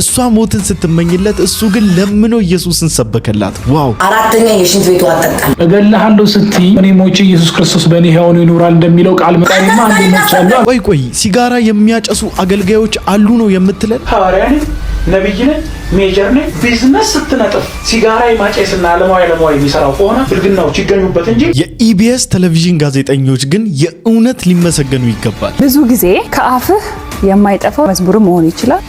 እሷ ሞትን ስትመኝለት እሱ ግን ለምኖ ኢየሱስን ሰበከላት። ዋው! አራተኛ የሽንት ቤቱ አጠቃላይ እገልሃለሁ ስትይ እኔ ሞቼ ኢየሱስ ክርስቶስ በእኔ ሕያው ይኖራል እንደሚለው ቃል መጣሪማ አንድ ሞቻለሁ። ቆይ ሲጋራ የሚያጨሱ አገልጋዮች አሉ ነው የምትለን? ሐዋርያ ነኝ፣ ነብይ ነኝ፣ ሜጀር ነኝ። ቢዝነስ ስትነጥፍ ሲጋራ የማጨስና ዓለማዊ የሚሰራው ከሆነ ብልግናዎች ይገኙበት እንጂ። የኢቢኤስ ቴሌቪዥን ጋዜጠኞች ግን የእውነት ሊመሰገኑ ይገባል። ብዙ ጊዜ ከአፍህ የማይጠፋው መዝሙር መሆን ይችላል።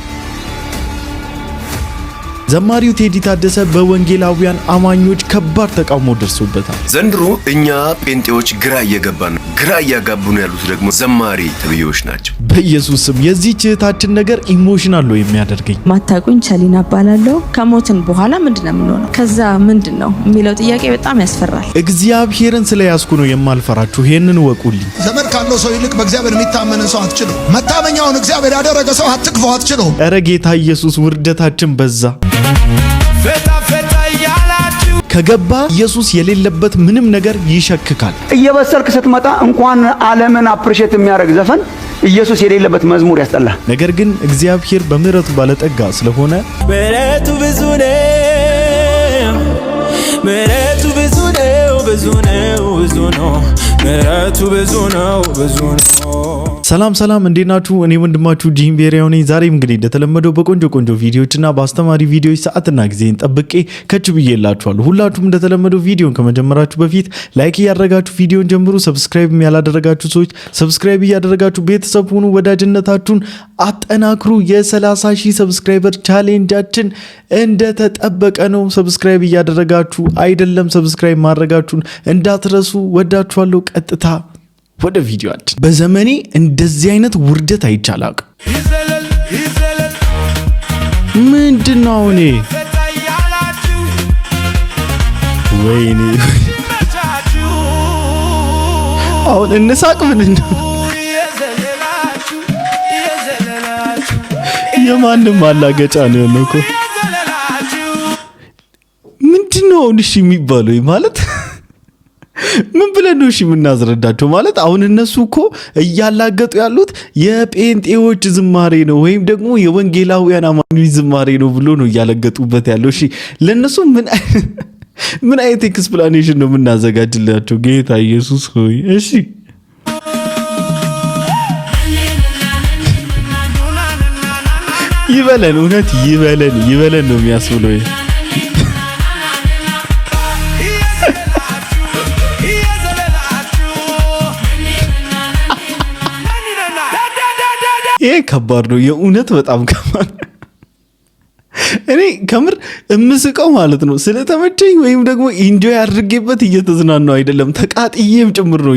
ዘማሪው ቴዲ ታደሰ በወንጌላውያን አማኞች ከባድ ተቃውሞ ደርሶበታል። ዘንድሮ እኛ ጴንጤዎች ግራ እየገባን ነው። ግራ እያጋቡን ያሉት ደግሞ ዘማሪ ተብዬዎች ናቸው። በኢየሱስ ስም የዚህ እህታችን ነገር ኢሞሽናል ነው የሚያደርገኝ። ማታቁኝ ቸሊና እባላለሁ። ከሞትን በኋላ ምንድነው የምንሆነው? ከዛ ምንድነው የሚለው ጥያቄ በጣም ያስፈራል። እግዚአብሔርን ስለያዝኩ ነው የማልፈራችሁ። ይሄንን ወቁልኝ። ዘመድ ካለው ሰው ይልቅ በእግዚአብሔር የሚታመን ሰው አትችለው። መታመኛውን እግዚአብሔር ያደረገ ሰው አትክፈው፣ አትችለው። ኧረ ጌታ ኢየሱስ ውርደታችን በዛ። ከገባ ኢየሱስ የሌለበት ምንም ነገር ይሸክካል። እየበሰልክ ስትመጣ እንኳን ዓለምን አፕሪሼት የሚያደርግ ዘፈን ኢየሱስ የሌለበት መዝሙር ያስጠላል። ነገር ግን እግዚአብሔር በምህረቱ ባለጠጋ ስለሆነ ምህረቱ ብዙ ነው፣ ምህረቱ ብዙ ነው፣ ብዙ ነው፣ ብዙ ነው፣ ምህረቱ ብዙ ነው፣ ብዙ ነው። ሰላም እንዴት ናችሁ? እኔ ወንድማችሁ ጂም ቤሪያው ነኝ። ዛሬም እንግዲህ እንደተለመደው በቆንጆ ቪዲዮዎችና በአስተማሪ ቪዲዮዎች ሰዓትና ጊዜን ጠብቄ ከች ብዬላችኋለሁ። ሁላችሁም እንደተለመደው ቪዲዮን ከመጀመራችሁ በፊት ላይክ እያደረጋችሁ ቪዲዮን ጀምሩ። ሰብስክራይብ ያላደረጋችሁ ሰዎች ሰብስክራይብ እያደረጋችሁ ቤተሰብ ሁኑ። ወዳጅነታችሁን አጠናክሩ። የ30,000 ሰብስክራይበር ቻሌንጃችን እንደተጠበቀ ነው። ሰብስክራይብ እያደረጋችሁ አይደለም፣ ሰብስክራይብ ማድረጋችሁን እንዳትረሱ። ወዳችኋለሁ። ቀጥታ ወደ ቪዲዮአችን። በዘመኔ እንደዚህ አይነት ውርደት አይቻላቅ። ምንድነው እኔ ወይኔ አሁን እንሳቅ። ምንድነው የማንም ማላገጫ ነው እኮ። ምንድነው እሺ የሚባለው ማለት ምን ብለን ነው እሺ የምናስረዳቸው? ማለት አሁን እነሱ እኮ እያላገጡ ያሉት የጴንጤዎች ዝማሬ ነው ወይም ደግሞ የወንጌላውያን አማኞች ዝማሬ ነው ብሎ ነው እያለገጡበት ያለው። እሺ ለነሱ ምን አይነት ኤክስፕላኔሽን ነው የምናዘጋጅላቸው? ጌታ ኢየሱስ ሆይ እሺ ይበለን፣ እውነት ይበለን ነው የሚያስብለው። ይሄ ከባድ ነው የእውነት በጣም ከባድ። እኔ ከምር እምስቀው ማለት ነው ስለተመቸኝ ወይም ደግሞ ኢንጆይ አድርጌበት እየተዝናናው አይደለም፣ ተቃጥዬም ጭምር ነው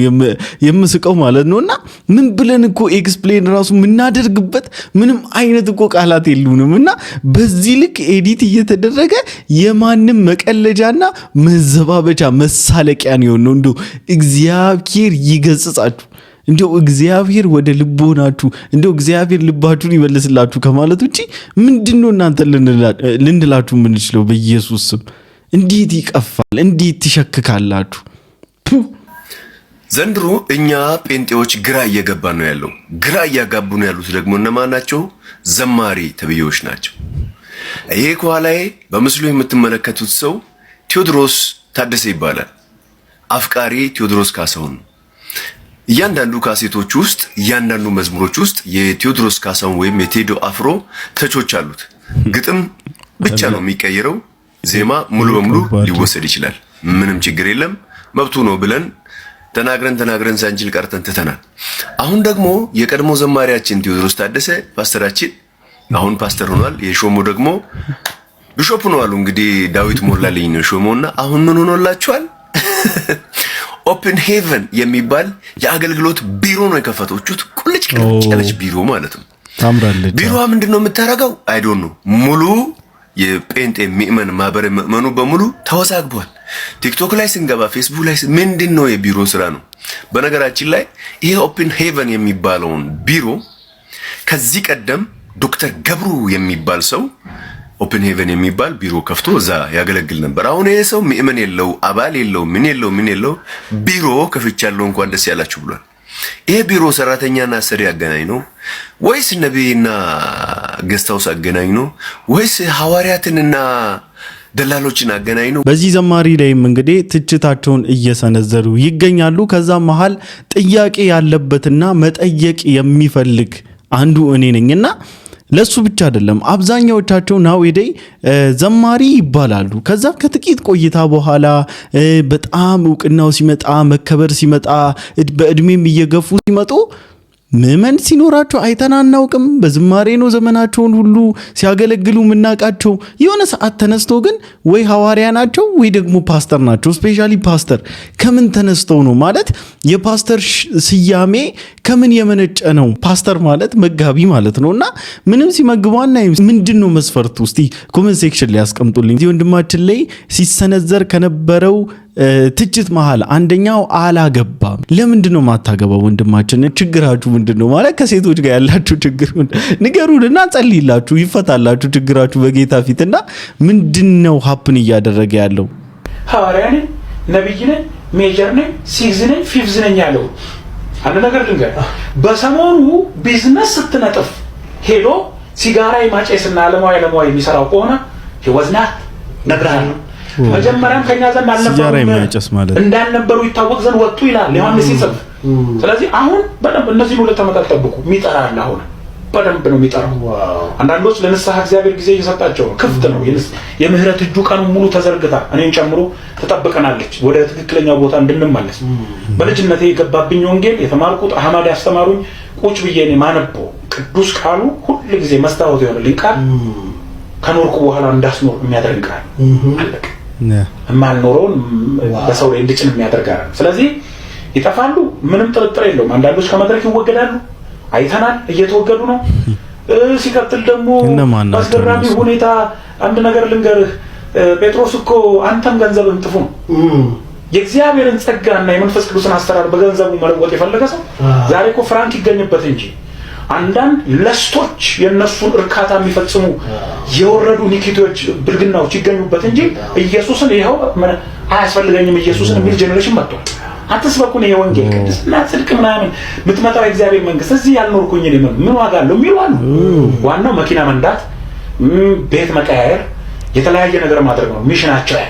የምስቀው ማለት ነውና ምን ብለን እኮ ኤክስፕሌን ራሱ የምናደርግበት ምንም አይነት እኮ ቃላት የሉንም። እና በዚህ ልክ ኤዲት እየተደረገ የማንም መቀለጃና መዘባበቻ መሳለቂያ ነው የሆነው። እንደው እግዚአብሔር ይገስጻችሁ። እንደው እግዚአብሔር ወደ ልቦናችሁ እንደው እግዚአብሔር ልባችሁን ይመልስላችሁ ከማለት ውጪ ምንድነው እናንተ ልንላችሁ የምንችለው? በኢየሱስ ስም እንዴት ይቀፋል፣ እንዴት ትሸክካላችሁ? ዘንድሮ እኛ ጴንጤዎች ግራ እየገባን ነው ያለው። ግራ እያጋቡ ነው ያሉት ደግሞ እነማን ናቸው? ዘማሪ ተብዬዎች ናቸው። ይሄ ከኋላዬ በምስሉ የምትመለከቱት ሰው ቴዎድሮስ ታደሰ ይባላል። አፍቃሪ ቴዎድሮስ ካሳሁን። እያንዳንዱ ካሴቶች ውስጥ እያንዳንዱ መዝሙሮች ውስጥ የቴዎድሮስ ካሳሁን ወይም የቴዶ አፍሮ ተቾች አሉት። ግጥም ብቻ ነው የሚቀየረው፣ ዜማ ሙሉ በሙሉ ሊወሰድ ይችላል። ምንም ችግር የለም፣ መብቱ ነው ብለን ተናግረን ሳንችል ቀርተን ትተናል። አሁን ደግሞ የቀድሞ ዘማሪያችን ቴዎድሮስ ታደሰ ፓስተራችን አሁን ፓስተር ሆኗል። የሾሞ ደግሞ ቢሾፕ ነው አሉ። እንግዲህ ዳዊት ሞላልኝ ነው ሾሞና አሁን ምን ሆኖላችኋል? ኦፕን ሄቨን የሚባል የአገልግሎት ቢሮ ነው የከፈተችሁት። ቁልጭ ያለች ቢሮ ማለት ነው። ታምራለች። ቢሮዋ ምንድነው የምታረጋው? አይዶን ነው። ሙሉ የጴንጤ ምእመን ማህበረ ምእመኑ በሙሉ ተወዛግቧል። ቲክቶክ ላይ ስንገባ፣ ፌስቡክ ላይ ምንድነው የቢሮ ስራ ነው። በነገራችን ላይ ይሄ ኦፕን ሄቨን የሚባለውን ቢሮ ከዚህ ቀደም ዶክተር ገብሩ የሚባል ሰው ኦፕን ሄቨን የሚባል ቢሮ ከፍቶ እዛ ያገለግል ነበር። አሁን ይሄ ሰው ምእመን የለው፣ አባል የለው፣ ምን የለው ቢሮ ከፍቻለሁ እንኳን ደስ ያላችሁ ብሏል። ይሄ ቢሮ ሰራተኛና ሰሪ አገናኝ ነው ወይስ ነብይና ገስታውስ አገናኝ ነው ወይስ ሐዋርያትንና ደላሎችን አገናኝ ነው? በዚህ ዘማሪ ላይም እንግዲህ ትችታቸውን እየሰነዘሩ ይገኛሉ። ከዛ መሃል ጥያቄ ያለበትና መጠየቅ የሚፈልግ አንዱ እኔ ነኝና ለሱ ብቻ አይደለም አብዛኛዎቻቸው ናውዴይ ዘማሪ ይባላሉ። ከዛ ከጥቂት ቆይታ በኋላ በጣም እውቅናው ሲመጣ መከበር ሲመጣ በእድሜም እየገፉ ሲመጡ ምመን ሲኖራቸው አይተናናውቅም። በዝማሬ ነው ዘመናቸውን ሁሉ ሲያገለግሉ ምናቃቸው። የሆነ ሰዓት ተነስቶ ግን ወይ ሐዋርያ ናቸው ወይ ደግሞ ፓስተር ናቸው። ስፔሻሊ ፓስተር ከምን ተነስተው ነው ማለት የፓስተር ስያሜ ከምን የመነጨ ነው? ፓስተር ማለት መጋቢ ማለት ነውና ምንም ሲመግቧና ምንድነው መስፈርቱ? እስቲ ኮሜንት ሴክሽን ላይ ያስቀምጡልኝ። እዚህ ወንድማችን ላይ ሲሰነዘር ከነበረው ትችት መሃል አንደኛው አላገባም። ለምንድነው ማታገባው ወንድማችን? ችግራችሁ ምንድነው? ማለት ከሴቶች ጋር ያላችሁ ችግር ንገሩንና ጸልይላችሁ ይፈታላችሁ ችግራችሁ በጌታ ፊትና ምንድነው ሀፕን እያደረገ ያለው? ሐዋርያ ነኝ፣ ነብይ ነኝ፣ ሜጀር ነኝ፣ ሲግዝ ነኝ፣ ፊፍዝ ነኝ ያለው አንድ ነገር ልንገር። በሰሞኑ ቢዝነስ ስትነጥፍ ሄዶ ሲጋራ ማጨስና ዓለማዊ የሚሰራው ከሆነ ይወዝናት ነግራለሁ። መጀመሪያም ከኛ ዘንድ እንዳልነበሩ ይታወቅ ዘንድ ወጡ ይላል ዮሐንስ ሲጽፍ። ስለዚህ አሁን በደንብ እነዚህ ሁለት ዓመታት ጠብቁ። የሚጠራል አሁን በደንብ ነው የሚጠራው። አንዳንዶች ለንስሐ እግዚአብሔር ጊዜ እየሰጣቸው ነው። ክፍት ነው የምህረት እጁ ቀኑን ሙሉ ተዘርግታ እኔን ጨምሮ ተጠብቀናለች ወደ ትክክለኛው ቦታ እንድንመለስ። በልጅነቴ የገባብኝ ወንጌል የተማርኩት አህመድ ያስተማሩኝ ቁጭ ብዬ እኔ ማነበው ቅዱስ ቃሉ ሁሉ ጊዜ መስታወት የሆነልኝ ቃል ከኖርኩ በኋላ እንዳስኖር የሚያደርግ ቃል አለቀ። የማልኖረውን በሰው ላይ እንድጭን የሚያደርግ አይደል። ስለዚህ ይጠፋሉ፣ ምንም ጥርጥር የለውም። አንዳንዶች ከመድረክ ይወገዳሉ፣ አይተናል፣ እየተወገዱ ነው። ሲቀጥል ደግሞ በአስገራሚ ሁኔታ አንድ ነገር ልንገርህ፣ ጴጥሮስ እኮ አንተም ገንዘብህን ጥፉ ነው። የእግዚአብሔርን ጸጋና የመንፈስ ቅዱስን አሰራር በገንዘቡ መለወጥ የፈለገ ሰው ዛሬ እኮ ፍራንክ ይገኝበት እንጂ አንዳንድ ለስቶች የነሱን እርካታ የሚፈጽሙ የወረዱ ኒኪቶች ብልግናዎች ይገኙበት እንጂ ኢየሱስን ይሄው አያስፈልገኝም ኢየሱስን የሚል ጄኔሬሽን መጥቷል። አትስበኩን ይሄ ወንጌል ቅድስና ጽድቅ ምናምን የምትመጣው የእግዚአብሔር መንግስት እዚህ ያልኖርኩኝ እኔ ምን ዋጋ አለው የሚሉ አሉ። ዋናው መኪና መንዳት፣ ቤት መቀያየር፣ የተለያየ ነገር ማድረግ ነው ሚሽናቸው።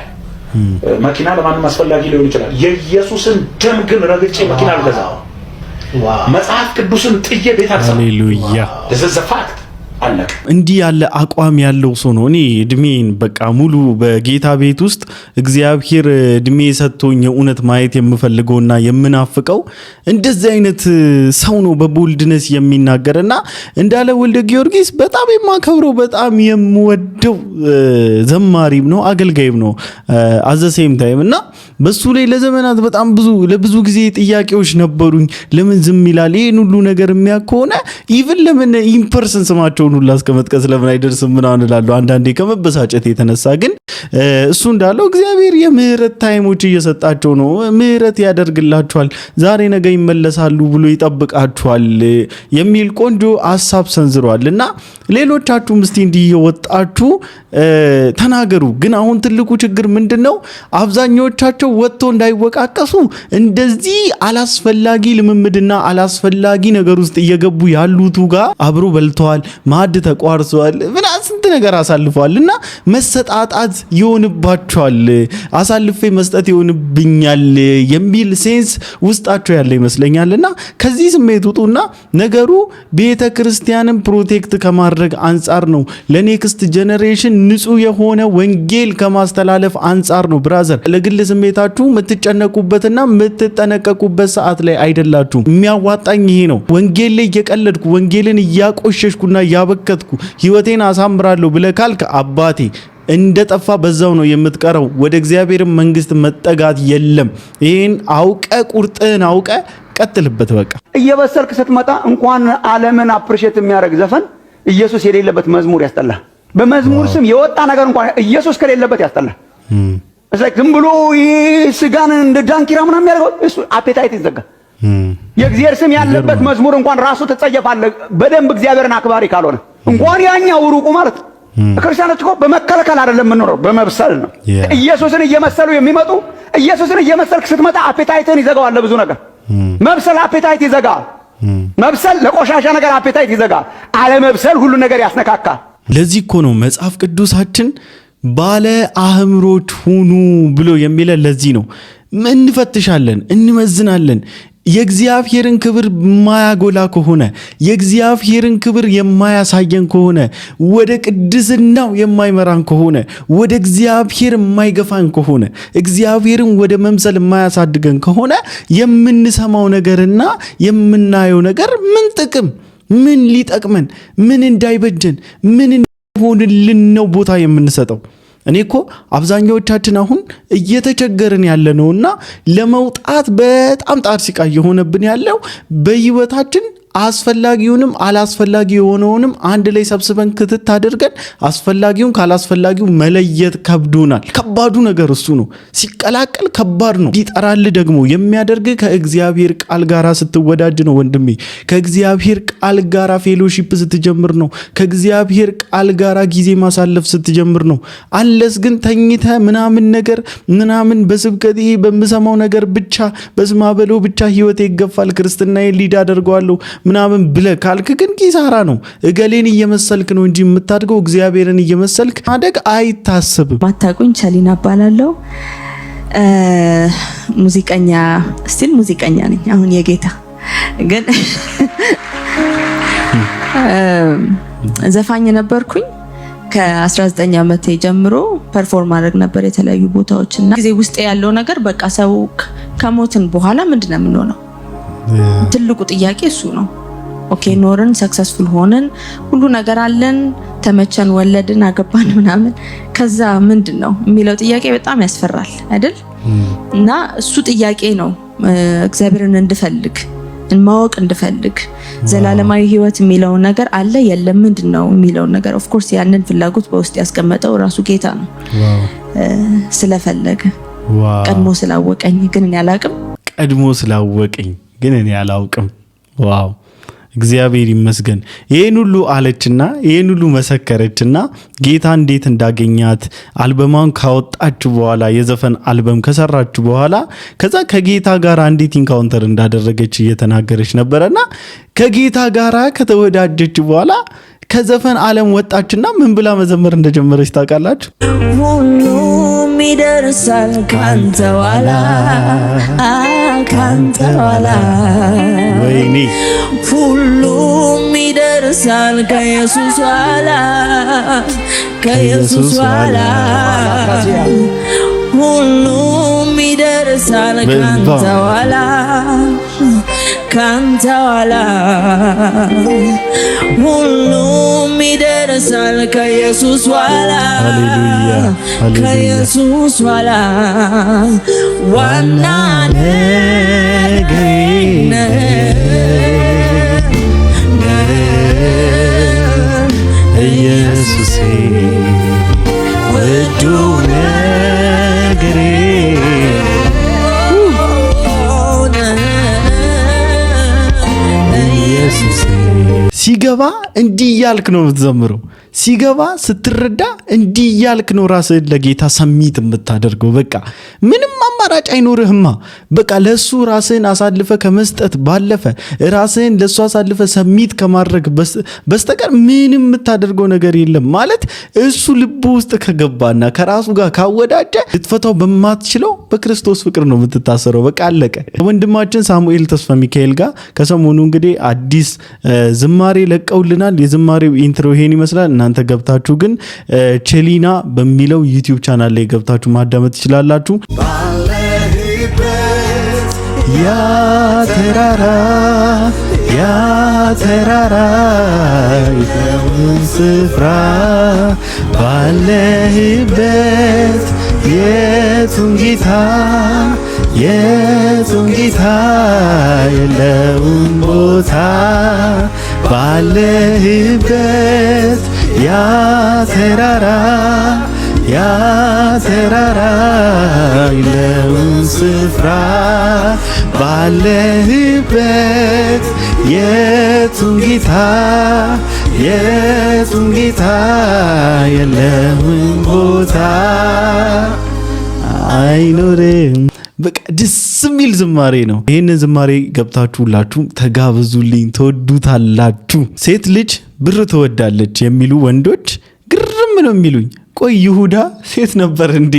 መኪና ለማንም አስፈላጊ ሊሆን ይችላል። የኢየሱስን ደም ግን ረግጬ መኪና አልገዛም። መጽሐፍ ቅዱስን ጥዬ ቤት አልሰራም። ሃሌሉያ ለዘዘፋክት አለቀ። እንዲህ ያለ አቋም ያለው ሰው ነው እኔ እድሜን በቃ ሙሉ በጌታ ቤት ውስጥ እግዚአብሔር እድሜ ሰጥቶኝ የእውነት ማየት የምፈልገውና የምናፍቀው እንደዚህ አይነት ሰው ነው። በቦልድነስ የሚናገርና እንዳለ ወልደ ጊዮርጊስ በጣም የማከብረው በጣም የምወደው ዘማሪም ነው አገልጋይም ነው አዘሴም ታይም እና በሱ ላይ ለዘመናት በጣም ለብዙ ጊዜ ጥያቄዎች ነበሩኝ። ለምን ዝም ይላል? ይሄን ሁሉ ነገር የሚያከሆነ ኢቭን ለምን ኢምፐርሰን ስማቸውን ሁሉ አስቀመጥቀስ ለምን አይደርስም ምናምን እላለሁ አንዳንዴ ከመበሳጨት የተነሳ። ግን እሱ እንዳለው እግዚአብሔር የምህረት ታይሞች እየሰጣቸው ነው። ምህረት ያደርግላቸዋል፣ ዛሬ ነገ ይመለሳሉ ብሎ ይጠብቃቸዋል የሚል ቆንጆ ሐሳብ ሰንዝሯልና ሌሎቻችሁም እስቲ እንዲህ እየወጣችሁ ተናገሩ። ግን አሁን ትልቁ ችግር ምንድነው? አብዛኞቻቸው ወጥቶ እንዳይወቃቀሱ እንደዚህ አላስፈላጊ ልምምድና አላስፈላጊ ነገር ውስጥ እየገቡ ያሉቱ ጋር አብሮ በልተዋል፣ ማዕድ ተቋርሰዋል፣ ምን ስንት ነገር አሳልፈዋልና መሰጣጣት ይሆንባቸዋል፣ አሳልፌ መስጠት ይሆንብኛል የሚል ሴንስ ውስጣቸው ያለ ይመስለኛልና ከዚህ ስሜት ውጡና ነገሩ ቤተክርስቲያንን ፕሮቴክት ከማድረግ አንጻር ነው። ለኔክስት ጄኔሬሽን ንጹህ የሆነ ወንጌል ከማስተላለፍ አንጻር ነው። ብራዘር ለግል ስሜታችሁ የምትጨነቁበትና የምትጠነቀቁበት ሰዓት ላይ አይደላችሁ። የሚያዋጣኝ ይሄ ነው። ወንጌል ላይ እየቀለድኩ ወንጌልን እያቆሸሽኩና እያበከትኩ ህይወቴን አሳምራለሁ ብለህ ካልክ አባቴ እንደጠፋ በዛው ነው የምትቀረው። ወደ እግዚአብሔር መንግስት መጠጋት የለም። ይሄን አውቀ ቁርጥህን አውቀ ቀጥልበት። በቃ እየበሰልክ ስትመጣ እንኳን ዓለምን አፕሪሼት የሚያደርግ ዘፈን ኢየሱስ የሌለበት መዝሙር ያስጠላል። በመዝሙር ስም የወጣ ነገር እንኳን ኢየሱስ ከሌለበት ያስጠላል። ዝም ብሎ ስጋን እንደ ዳንኪራ ምናምን የሚያደርገው እሱ አፔታይት ይዘጋ። የእግዚአብሔር ስም ያለበት መዝሙር እንኳን ራሱ ተጸየፋለህ በደንብ እግዚአብሔርን አክባሪ ካልሆነ እንኳን ያኛው ሩቁ ማለት ክርስቲያኖች እኮ በመከልከል አይደለም የምንኖረው በመብሰል ነው። ኢየሱስን እየመሰሉ የሚመጡ ኢየሱስን እየመሰልክ ስትመጣ አፔታይትን ይዘጋዋል ብዙ ነገር። መብሰል አፔታይት ይዘጋል። መብሰል ለቆሻሻ ነገር አፔታይት ይዘጋል። አለመብሰል ሁሉ ነገር ያስነካካል። ለዚህ እኮ ነው መጽሐፍ ቅዱሳችን ባለ አእምሮች ሁኑ ብሎ የሚለን። ለዚህ ነው እንፈትሻለን፣ እንመዝናለን። የእግዚአብሔርን ክብር የማያጎላ ከሆነ የእግዚአብሔርን ክብር የማያሳየን ከሆነ ወደ ቅድስናው የማይመራን ከሆነ ወደ እግዚአብሔር የማይገፋን ከሆነ እግዚአብሔርን ወደ መምሰል የማያሳድገን ከሆነ የምንሰማው ነገርና የምናየው ነገር ምን ጥቅም፣ ምን ሊጠቅመን፣ ምን እንዳይበጀን፣ ምን እንዳይሆንልን ነው ቦታ የምንሰጠው? እኔ እኮ አብዛኛዎቻችን አሁን እየተቸገርን ያለ ነውና ለመውጣት በጣም ጣር ሲቃ የሆነብን ያለው በህይወታችን አስፈላጊውንም አላስፈላጊ የሆነውንም አንድ ላይ ሰብስበን ክትት አድርገን አስፈላጊውን ካላስፈላጊው መለየት ከብዶናል። ከባዱ ነገር እሱ ነው። ሲቀላቀል ከባድ ነው። ቢጠራል ደግሞ የሚያደርግ ከእግዚአብሔር ቃል ጋር ስትወዳጅ ነው ወንድሜ። ከእግዚአብሔር ቃል ጋር ፌሎሺፕ ስትጀምር ነው። ከእግዚአብሔር ቃል ጋር ጊዜ ማሳለፍ ስትጀምር ነው። አለስ ግን ተኝተ ምናምን በስብከት በምሰማው ነገር ብቻ በስማበሎ ብቻ ህይወቴ ይገፋል፣ ክርስትናዬ ሊድ አደርገዋለሁ ምናምን ብለ ካልክ ግን ኪሳራ ነው። እገሌን እየመሰልክ ነው እንጂ የምታድገው እግዚአብሔርን እየመሰልክ ማደግ አይታሰብም። ማታቁኝ ቸሊና እባላለሁ። ሙዚቀኛ ነኝ። አሁን የጌታ ግን ዘፋኝ ነበርኩኝ። ከ19 ዓመቴ ጀምሮ ፐርፎርም ማድረግ ነበር የተለያዩ ቦታዎችና ጊዜ ውስጥ ያለው ነገር በቃ ሰው ከሞትን በኋላ ምንድነው የምንሆነው? ትልቁ ጥያቄ እሱ ነው። ኦኬ ኖርን፣ ሰክሰስፉል ሆነን ሁሉ ነገር አለን፣ ተመቸን፣ ወለድን፣ አገባን ምናምን፣ ከዛ ምንድነው የሚለው ጥያቄ በጣም ያስፈራል አይደል? እና እሱ ጥያቄ ነው እግዚአብሔርን እንድፈልግ ማወቅ እንድፈልግ ዘላለማዊ ህይወት የሚለው ነገር አለ የለም ምንድነው የሚለው ነገር ኦፍ ኮርስ ያንን ፍላጎት በውስጥ ያስቀመጠው ራሱ ጌታ ነው። ስለፈለገ ቀድሞ ስላወቀኝ ግን እኔ አላውቅም። ዋው እግዚአብሔር ይመስገን። ይሄን ሁሉ አለችና ይሄን ሁሉ መሰከረችና ጌታ እንዴት እንዳገኛት አልበማን ካወጣች በኋላ የዘፈን አልበም ከሰራች በኋላ ከዛ ከጌታ ጋር እንዴት ኢንካውንተር እንዳደረገች እየተናገረች ነበርና ከጌታ ጋር ከተወዳጀች በኋላ ከዘፈን ዓለም ወጣችና ምን ብላ መዘመር እንደጀመረች ታውቃላችሁ? ሁሉም ይደርሳል ካንተ ኋላ ወይኔ ሁሉም ይደርሳል ከኢየሱስ ኋላ ሁሉም ይደርሳል ካንተ ኋላ ሁሉም ይደርሳል ከኢየሱስ ኋላ ዋና ኢየሱሴ ውዱ ነገሬ ሲገባ እንዲህ እያልክ ነው የምትዘምረው። ሲገባ ስትረዳ እንዲህ እያልክ ነው ራስህን ለጌታ ሰሚት የምታደርገው። በቃ ምንም አማራጭ አይኖርህማ። በቃ ለሱ ራስህን አሳልፈ ከመስጠት ባለፈ ራስህን ለሱ አሳልፈ ሰሚት ከማድረግ በስተቀር ምንም የምታደርገው ነገር የለም። ማለት እሱ ልቡ ውስጥ ከገባና ከራሱ ጋር ካወዳጀ ልትፈታው በማትችለው በክርስቶስ ፍቅር ነው የምትታሰረው። በቃ አለቀ። ወንድማችን ሳሙኤል ተስፋ ሚካኤል ጋር ከሰሞኑ እንግዲህ አዲስ ዝማሬ ለቀውልናል። የዝማሬው ኢንትሮ ይሄን ይመስላል። እናንተ ገብታችሁ ግን ቸሊና በሚለው ዩቲዩብ ቻናል ላይ ገብታችሁ ማዳመጥ ትችላላችሁ። ያ ተራራ የለውም ስፍራ ባለህበት የቱን ጌታ የለውም ቦታ ባለህበት ያ ተራራ የለውም ስፍራ ባለህበት የቱን ጌታ የለውም ቦታ አይኖርም በቃ ደስ የሚል ዝማሬ ነው። ይህንን ዝማሬ ገብታችሁ ሁላችሁም ተጋብዙልኝ፣ ተወዱታላችሁ። ሴት ልጅ ብር ትወዳለች የሚሉ ወንዶች ግርም ነው የሚሉኝ። ቆይ ይሁዳ ሴት ነበር እንዴ?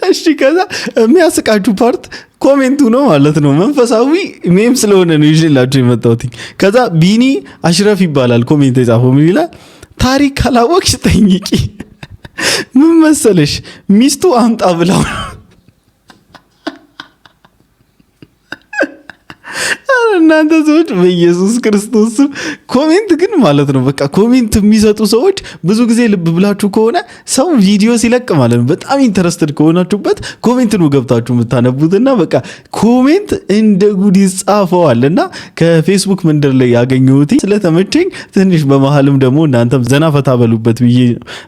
እሺ ከዛ የሚያስቃችሁ ፓርት ኮሜንቱ ነው ማለት ነው። መንፈሳዊ ሜም ስለሆነ ነው ይዤላችሁ የመጣሁት። ከዛ ቢኒ አሽረፍ ይባላል ኮሜንት የጻፈው ምን ይላል? ታሪክ ካላወቅሽ ጠይቂ። ምን መሰለሽ ሚስቱ አምጣ ብላው እናንተ ሰዎች በኢየሱስ ክርስቶስ ኮሜንት ግን ማለት ነው በቃ ኮሜንት የሚሰጡ ሰዎች ብዙ ጊዜ ልብ ብላችሁ ከሆነ ሰው ቪዲዮ ሲለቅ ማለት ነው በጣም ኢንተረስትድ ከሆናችሁበት ኮሜንት ነው ገብታችሁ የምታነቡትና በቃ ኮሜንት እንደ ጉድ ይጻፈዋል። እና ከፌስቡክ መንደር ላይ ያገኘሁት ስለተመቸኝ ትንሽ በመሀልም ደግሞ እናንተም ዘና ፈታ በሉበት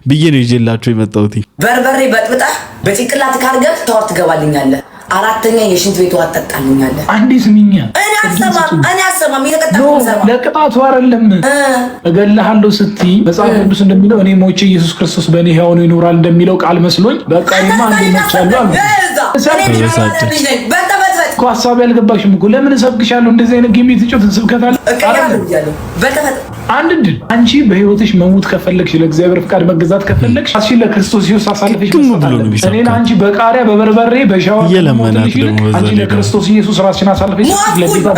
ብዬ ነው ይዤላችሁ የመጣሁት። በርበሬ በጥብጣ በጭንቅላት ካርገፍ ታወር ትገባልኛለህ። አራተኛ የሽንት ቤቱ አጠጣልኛለህ። አንዴ ስሚኛ እኔ አሰማም የተቀጣው ሰማ ለቅጣቱ አይደለም እገልሃለሁ ስትይ መጽሐፍ ቅዱስ እንደሚለው እኔ ሞቼ ኢየሱስ ክርስቶስ በእኔ ሕያው ሆኖ ይኖራል እንደሚለው ቃል መስሎኝ በቃ እኔማ አንዴ ሞቻለሁ አሉ። እኮ ሀሳብ ያልገባሽም እኮ ለምን እሰብክሻለሁ? እንደዚህ አይነት ጌም የተጫወትን ስብከት አለ። አንድ ድል አንቺ በህይወትሽ መሞት ከፈለግሽ ለእግዚአብሔር ፍቃድ መገዛት ከፈለግሽ አሺ ለክርስቶስ ኢየሱስ አሳልፈሽ መስጠት። እኔ አንቺ በቃሪያ በበርበሬ በሻዋ የለመናት ደግሞ አንቺ ለክርስቶስ ኢየሱስ ራስሽን አሳልፈሽ ለጌታ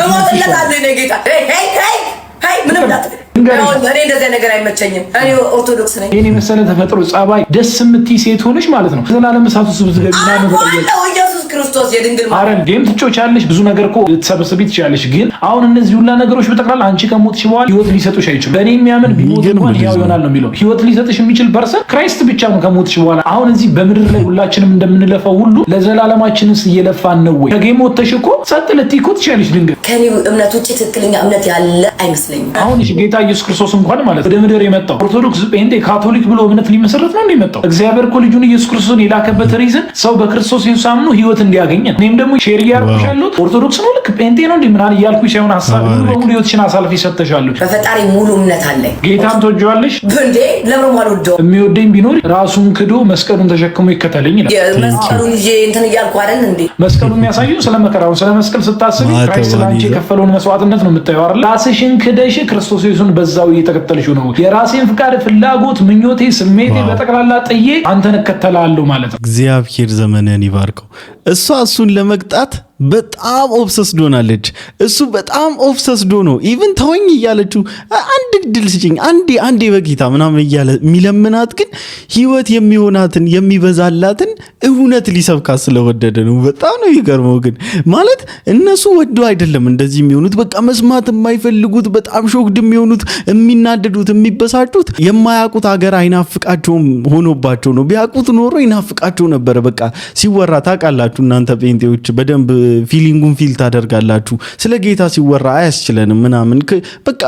እኔ እንደዚህ ነገር አይመቸኝም። እኔ ኦርቶዶክስ ነኝ። የኔ መሰለ ተፈጥሮ ጸባይ ደስ የምትይ ሴት ሆነሽ ማለት ነው ዘላለም እሳት ውስጥ ብትገቢና ነው ተጠየቅ ኢየሱስ ክርስቶስ የድንግል ማርያም ጌም ትጮቻለሽ፣ ብዙ ነገር እኮ ልትሰበስቢ ትችላለሽ። ግን አሁን እነዚህ ሁላ ነገሮች በጠቅላላ አንቺ ከሞትሽ በኋላ ህይወት ሊሰጡሽ አይችሉም። በእኔ የሚያምን ቢሞት እንኳን ያው ይሆናል ነው የሚለው። ህይወት ሊሰጥሽ የሚችል ፐርሰን ክራይስት ብቻ ነው ከሞትሽ በኋላ። አሁን እዚህ በምድር ላይ ሁላችንም እንደምንለፋው ሁሉ ለዘላለማችንስ እየለፋን ነው ወይ? ከጌም ወጥተሽ እኮ ጸጥ ልትይ እኮ ትችላለሽ። ድንገት ከኔ እምነት ውጪ ትክክለኛ እምነት ያለ አይመስለኝም። አሁን ጌታ ኢየሱስ ክርስቶስ እንኳን ማለት ወደ ምድር የመጣው ኦርቶዶክስ፣ ጴንጤ፣ ካቶሊክ ብሎ እምነት ሊመሰረት ነው እንደመጣው። እግዚአብሔር እኮ ልጁን ኢየሱስ ክርስቶስን የላከበት ሪዝን ሰው በክርስቶስ ኢየሱስ አምኖ ህይወት እንዲያገኝ ነው። እኔም ደግሞ ሼር ያርኩሻለሁ ኦርቶዶክስ ነው ልክ ጴንጤ ነው እንዴ ምናምን እያልኩሽ ሳይሆን ሐሳብ ሙሉ በሙሉ ህይወትሽን አሳልፈሽ ሰጥተሻለሁ። በፈጣሪ ሙሉ እምነት አለኝ። ጌታን ትወጂዋለሽ እንዴ? ለምን ወልዶ የሚወደኝ ቢኖር ራሱን ክዶ መስቀሉን ተሸክሞ ይከተለኝ ይላል። መስቀሉን ይዤ እንትን እያልኩ አይደል እንዴ? መስቀሉ የሚያሳየው ስለ መከራው ስለ መስቀል ስታስቢ ክራይስት ላንቺ የከፈለውን መስዋዕትነት ነው የምታየው አይደል? ራስሽን ክደሽ ክርስቶስ ኢየሱስን በዛው እየተከተልሽው ነው። የራሴን ፍቃድ፣ ፍላጎት፣ ምኞቴ፣ ስሜቴ በጠቅላላ ጥዬ አንተን እከተላለሁ ማለት ነው። እግዚአብሔር ዘመንን ይባርከው። እሷ እሱን ለመቅጣት በጣም ኦብሰስድ ሆናለች። እሱ በጣም ኦብሰስድ ሆኖ ኢቭን ተወኝ እያለችው አንድ ድል ስጭኝ አንዴ በጌታ ምናምን እያለ የሚለምናት ግን ህይወት የሚሆናትን የሚበዛላትን እውነት ሊሰብካት ስለወደደ ነው። በጣም ነው ይገርመው። ግን ማለት እነሱ ወዶ አይደለም እንደዚህ የሚሆኑት። በቃ መስማት የማይፈልጉት በጣም ሾክድ የሚሆኑት የሚናደዱት የሚበሳጩት የማያውቁት ሀገር አይናፍቃቸውም ሆኖባቸው ነው። ቢያውቁት ኖሮ ይናፍቃቸው ነበረ። በቃ ሲወራ ታውቃላችሁ እናንተ ጴንጤዎች በደንብ ፊሊንጉን ፊል ታደርጋላችሁ። ስለ ጌታ ሲወራ አያስችለንም ምናምን በቃ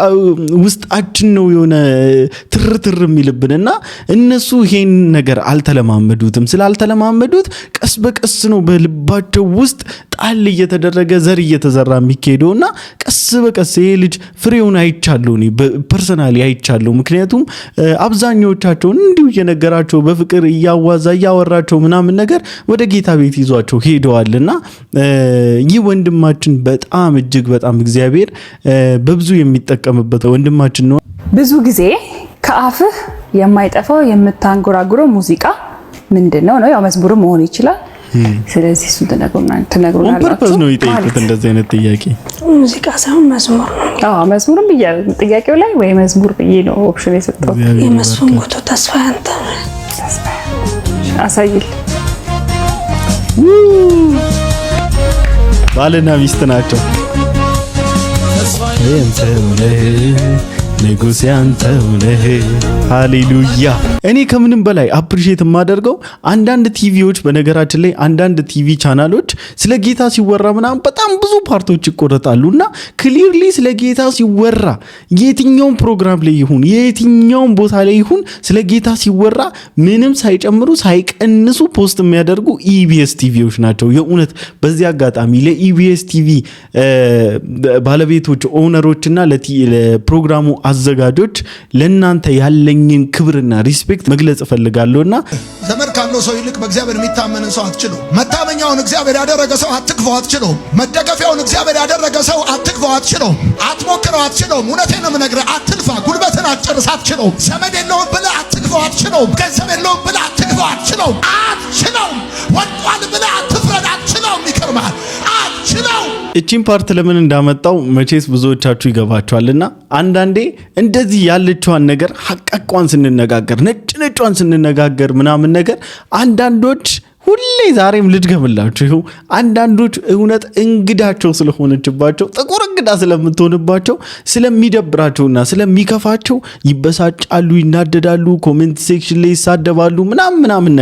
ውስጣችን ነው የሆነ ትርትር የሚልብንና እነሱ ይሄን ነገር አልተለማመዱትም። ስላልተለማመዱት ቀስ በቀስ ነው በልባቸው ውስጥ ጣል እየተደረገ ዘር እየተዘራ የሚካሄደውና ቀስ በቀስ ይሄ ልጅ ፍሬውን አይቻለሁ፣ እኔ ፐርሰናሊ አይቻለሁ። ምክንያቱም አብዛኞቻቸውን እንዲሁ እየነገራቸው በፍቅር እያዋዛ እያወራቸው ምናምን ነገር ወደ ጌታ ቤት ይዟቸው ሄደዋልና ይህ ወንድማችን በጣም እጅግ በጣም እግዚአብሔር በብዙ የሚጠቀምበት ወንድማችን ነው። ብዙ ጊዜ ከአፍህ የማይጠፋው የምታንጎራጉረው ሙዚቃ ምንድነው? ነው ያው መዝሙር መሆን ይችላል። ስለዚህ እሱን ትነግሩናላችሁ። ፐርፐዝ ነው ይጠይቁት እንደዚህ አይነት ጥያቄ። ሙዚቃ ሳይሆን መዝሙር ነው። መዝሙርም ብያለሁ ጥያቄው ላይ ወይ መዝሙር ብዬ ነው ኦፕሽን የሰጠው። የመስፍን ጉቶ ተስፋ ያንተ አሳይል ባልና ሚስት ናቸው። ንጉስ ያንተው ነህ። ሃሌሉያ። እኔ ከምንም በላይ አፕሪሼት የማደርገው አንዳንድ ቲቪዎች፣ በነገራችን ላይ አንዳንድ ቲቪ ቻናሎች ስለ ጌታ ሲወራ ምናምን በጣም ብዙ ፓርቶች ይቆረጣሉና ክሊርሊ ስለ ጌታ ሲወራ የትኛውም ፕሮግራም ላይ ይሁን የትኛውም ቦታ ላይ ይሁን ስለ ጌታ ሲወራ ምንም ሳይጨምሩ ሳይቀንሱ ፖስት የሚያደርጉ ኢቢኤስ ቲቪዎች ናቸው። የእውነት በዚህ አጋጣሚ ለኢቢኤስ ቲቪ ባለቤቶች ኦነሮችና ለፕሮግራሙ አዘጋጆች ለእናንተ ያለኝን ክብርና ሪስፔክት መግለጽ እፈልጋለሁና ዘመድ ካለው ሰው ይልቅ በእግዚአብሔር የሚታመንን ሰው አትችለው። መታመኛውን እግዚአብሔር ያደረገ ሰው አትክፈው አትችለው። መደገፊያውን እግዚአብሔር ያደረገ ሰው አትክፈው አትችለው። አትሞክረው አትችለውም። እውነቴን ነው የምነግርህ። አትልፋ፣ ጉልበትን አትጨርስ አትችለውም። ዘመድ የለውም ብለህ አትክፈው አትችለውም። ገንዘብ የለውም ብለህ አትክፈው አትችለውም። አትችለውም። ወድቋል ብለህ አትፍረድ አትችለውም። ይከርማል አትችለውም። እቺን ፓርት ለምን እንዳመጣው መቼስ ብዙዎቻችሁ ይገባችኋልና አንዳንዴ እንደዚህ ያለችዋን ነገር ሐቃቋን ስንነጋገር ነጭ ስንነጋገር ምናምን ነገር አንዳንዶች ሁሌ ዛሬም ልድገምላችሁ ይኸው አንዳንዶች እውነት እንግዳቸው ስለሆነችባቸው ጥቁር እንግዳ ስለምትሆንባቸው ስለሚደብራቸውና ስለሚከፋቸው ይበሳጫሉ፣ ይናደዳሉ፣ ኮሜንት ሴክሽን ላይ ይሳደባሉ ምናምን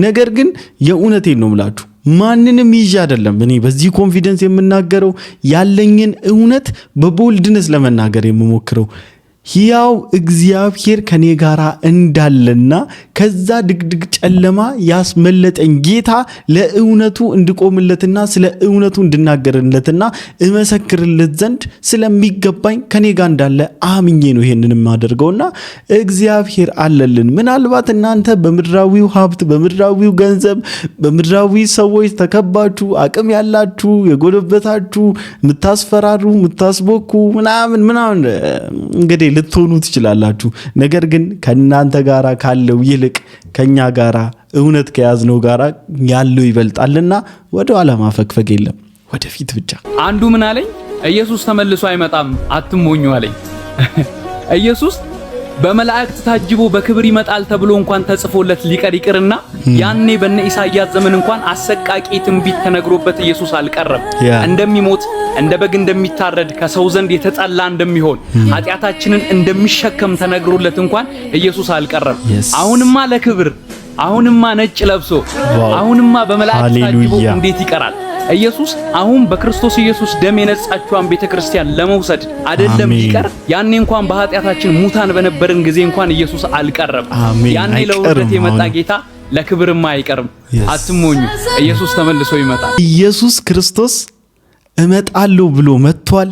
ነገር ግን የእውነቴን ነው የምላችሁ ማንንም ይዤ አይደለም እኔ በዚህ ኮንፊደንስ የምናገረው ያለኝን እውነት በቦልድነስ ለመናገር የምሞክረው ሕያው እግዚአብሔር ከኔ ጋራ እንዳለና ከዛ ድግድግ ጨለማ ያስመለጠኝ ጌታ ለእውነቱ እንድቆምለትና ስለ እውነቱ እንድናገርለትና እመሰክርለት ዘንድ ስለሚገባኝ ከኔ ጋር እንዳለ አምኜ ነው ይሄንን ማደርገውና እግዚአብሔር አለልን። ምናልባት እናንተ በምድራዊው ሀብት፣ በምድራዊው ገንዘብ፣ በምድራዊ ሰዎች ተከባችሁ አቅም ያላችሁ የጎለበታችሁ ምታስፈራሩ ምታስቦኩ ምናምን እንግዲህ ልትሆኑ ትችላላችሁ። ነገር ግን ከናንተ ጋራ ካለው ይልቅ ከኛ ጋራ እውነት ከያዝነው ጋራ ያለው ይበልጣልና ወደ ኋላ ማፈግፈግ የለም ወደፊት ብቻ። አንዱ ምን አለኝ? ኢየሱስ ተመልሶ አይመጣም አትሞኙ አለኝ። ኢየሱስ በመላእክት ታጅቦ በክብር ይመጣል ተብሎ እንኳን ተጽፎለት ሊቀር ይቅርና ያኔ በነ ኢሳይያስ ዘመን እንኳን አሰቃቂ ትንቢት ተነግሮበት ኢየሱስ አልቀረም። እንደሚሞት እንደ በግ እንደሚታረድ ከሰው ዘንድ የተጠላ እንደሚሆን ኃጢአታችንን እንደሚሸከም ተነግሮለት እንኳን ኢየሱስ አልቀረም። አሁንማ ለክብር አሁንማ ነጭ ለብሶ አሁንማ በመላእክት ታጅቦ እንዴት ይቀራል? ኢየሱስ አሁን በክርስቶስ ኢየሱስ ደም የነጻችዋን ቤተክርስቲያን ለመውሰድ አይደለም ይቀር ያኔ እንኳን በኃጢአታችን ሙታን በነበርን ጊዜ እንኳን ኢየሱስ አልቀረም። ያኔ ለውርደት የመጣ ጌታ ለክብርማ አይቀርም። አትሞኙ፣ ኢየሱስ ተመልሶ ይመጣል። ኢየሱስ ክርስቶስ እመጣለሁ ብሎ መጥቷል።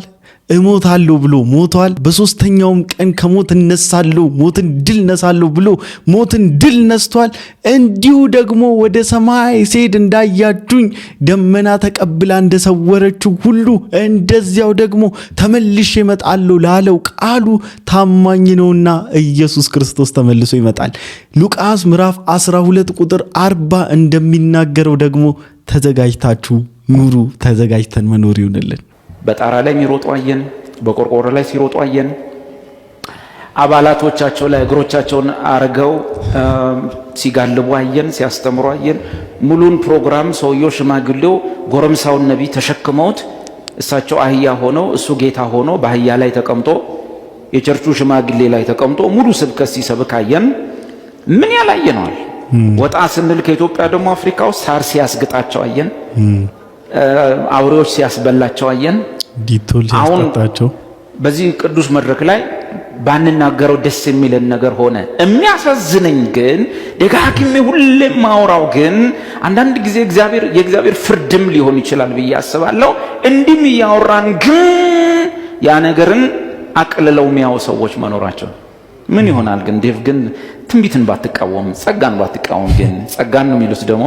እሞታለሁ ብሎ ሞቷል። በሶስተኛውም ቀን ከሞት እነሳለሁ ሞትን ድል ነሳለሁ ብሎ ሞትን ድል ነስቷል። እንዲሁ ደግሞ ወደ ሰማይ ሲሄድ እንዳያችሁኝ ደመና ተቀብላ እንደሰወረችው ሁሉ እንደዚያው ደግሞ ተመልሼ እመጣለሁ ላለው ቃሉ ታማኝ ነውና ኢየሱስ ክርስቶስ ተመልሶ ይመጣል። ሉቃስ ምዕራፍ 12 ቁጥር 40 እንደሚናገረው ደግሞ ተዘጋጅታችሁ ኑሩ። ተዘጋጅተን መኖር ይሁንልን። በጣራ ላይ የሚሮጡ አየን፣ በቆርቆሮ ላይ ሲሮጡ አየን። አባላቶቻቸው ላይ እግሮቻቸውን አርገው ሲጋልቡ አየን፣ ሲያስተምሩ አየን። ሙሉን ፕሮግራም ሰውየው ሽማግሌው ጎረምሳውን ነቢይ ተሸክመውት እሳቸው አህያ ሆነው እሱ ጌታ ሆኖ በአህያ ላይ ተቀምጦ የቸርቹ ሽማግሌ ላይ ተቀምጦ ሙሉ ስብከት ሲሰብክ አየን። ምን ያላየነዋል? ወጣ ስንል ከኢትዮጵያ ደግሞ አፍሪካ ውስጥ ሳር ሲያስግጣቸው አየን። አውሬዎች ሲያስበላቸው አየን። ዲቶል ሲያስጣቸው በዚህ ቅዱስ መድረክ ላይ ባንናገረው ደስ የሚለን ነገር ሆነ። የሚያሳዝነኝ ግን ደጋግሜ ሁሌም ማውራው ግን አንዳንድ ጊዜ የእግዚአብሔር ፍርድም ሊሆን ይችላል ብዬ አስባለሁ። እንዲህም እያወራን ግን ያ ነገርን አቅልለው የሚያው ሰዎች መኖራቸው ምን ይሆናል? ግን ዴቭ ግን ትንቢትን ባትቃወም ጸጋን ባትቃወም ግን ጸጋን ነው የሚሉት ደግሞ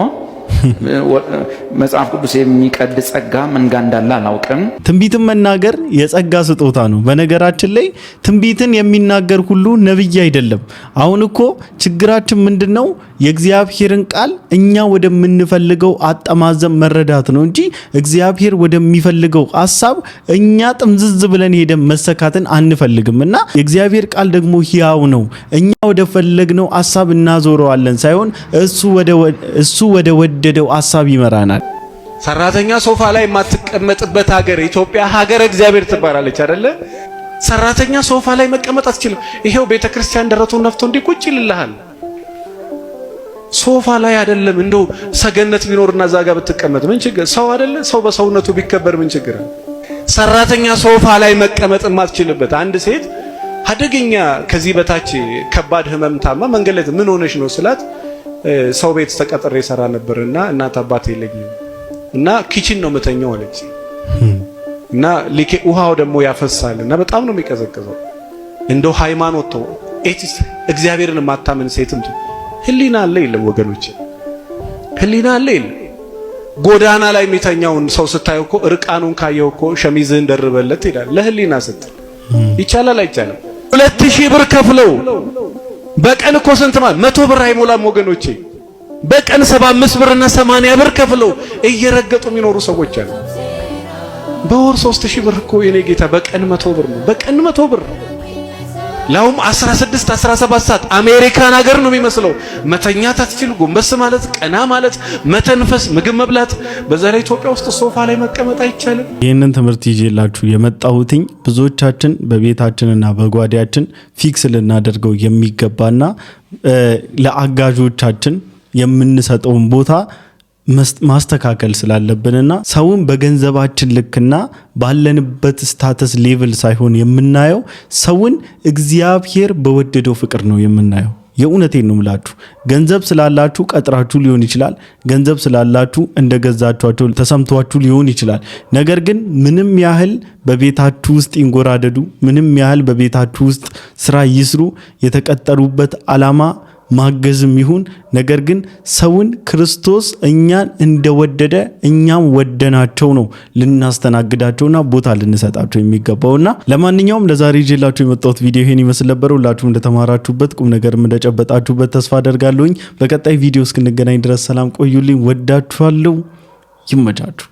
መጽሐፍ ቅዱስ የሚቀድ ጸጋ መንጋ እንዳለ አላውቅም። ትንቢትን መናገር የጸጋ ስጦታ ነው። በነገራችን ላይ ትንቢትን የሚናገር ሁሉ ነብይ አይደለም። አሁን እኮ ችግራችን ምንድነው? የእግዚአብሔርን ቃል እኛ ወደምንፈልገው አጠማዘም መረዳት ነው እንጂ እግዚአብሔር ወደሚፈልገው ሐሳብ እኛ ጥምዝዝ ብለን ሄደን መሰካትን አንፈልግምና የእግዚአብሔር ቃል ደግሞ ሕያው ነው። እኛ ወደፈለግነው ሐሳብ እናዞረዋለን ሳይሆን እሱ ወደ ወደደው ሐሳብ ይመራናል። ሰራተኛ ሶፋ ላይ የማትቀመጥበት ሀገር ኢትዮጵያ ሀገር እግዚአብሔር ትባላለች አይደለ? ሰራተኛ ሶፋ ላይ መቀመጥ አትችልም። ይሄው ቤተክርስቲያን ደረቱን ነፍቶ እንዲቁጭ ይልልሃል። ሶፋ ላይ አይደለም እንደው ሰገነት ቢኖርና ዛጋ ብትቀመጥ ምን ችግር? ሰው አይደለ? ሰው በሰውነቱ ቢከበር ምን ችግር? ሰራተኛ ሶፋ ላይ መቀመጥ የማትችልበት አንድ ሴት አደገኛ ከዚህ በታች ከባድ ህመም ታማ መንገድ ላይ ምን ሆነሽ ነው ስላት ሰው ቤት ተቀጥሬ ሰራ ነበርና እናት አባት የለኝም እና ኪችን ነው መተኛው አለች። እና ውሃው ደግሞ ያፈሳል እና በጣም ነው የሚቀዘቅዘው። እንደው ሃይማኖት ተው እግዚአብሔርን ማታመን ሴትም ህሊና አለ የለም ወገኖች? ህሊና አለ የለም? ጎዳና ላይ የሚተኛውን ሰው ስታየው እኮ እርቃኑን ካየው እኮ ሸሚዝህን ደርበለት ይላል። ለህሊና ስትል ይቻላል አይቻልም? 2000 ብር ከፍለው በቀን እኮ ስንት ማለት 100 ብር አይሞላም ወገኖቼ። በቀን 75 ብርና 80 ብር ከፍለው እየረገጡ የሚኖሩ ሰዎች አሉ። በወር 3000 ብር እኮ የኔ ጌታ በቀን 100 ብር ነው። በቀን 100 ብር ላውም 16 17 ሰዓት አሜሪካን ሀገር ነው የሚመስለው። መተኛት አትችል፣ ጎንበስ ማለት፣ ቀና ማለት፣ መተንፈስ፣ ምግብ መብላት። በዛ ላይ ኢትዮጵያ ውስጥ ሶፋ ላይ መቀመጥ አይቻልም። ይህንን ትምህርት ይዤላችሁ የመጣሁትኝ ብዙዎቻችን በቤታችንና በጓዳችን ፊክስ ልናደርገው የሚገባና ለአጋዦቻችን የምንሰጠውን ቦታ ማስተካከል ስላለብንና ሰውን በገንዘባችን ልክና ባለንበት ስታተስ ሌቭል ሳይሆን የምናየው ሰውን እግዚአብሔር በወደደው ፍቅር ነው የምናየው። የእውነቴን ነው የምላችሁ። ገንዘብ ስላላችሁ ቀጥራችሁ ሊሆን ይችላል። ገንዘብ ስላላችሁ እንደገዛችኋቸው ተሰምቷችሁ ሊሆን ይችላል። ነገር ግን ምንም ያህል በቤታችሁ ውስጥ ይንጎራደዱ፣ ምንም ያህል በቤታችሁ ውስጥ ስራ ይስሩ፣ የተቀጠሩበት ዓላማ ማገዝም ይሁን፣ ነገር ግን ሰውን ክርስቶስ እኛን እንደወደደ እኛም ወደናቸው ነው ልናስተናግዳቸውና ቦታ ልንሰጣቸው የሚገባውና ለማንኛውም ለዛሬ ይዤላችሁ የመጣሁት ቪዲዮ ይሄን ይመስል ነበር። ሁላችሁም እንደተማራችሁበት ቁም ነገርም እንደጨበጣችሁበት ተስፋ አደርጋለሁኝ። በቀጣይ ቪዲዮ እስክንገናኝ ድረስ ሰላም ቆዩልኝ። ወዳችኋለሁ። ይመቻችሁ።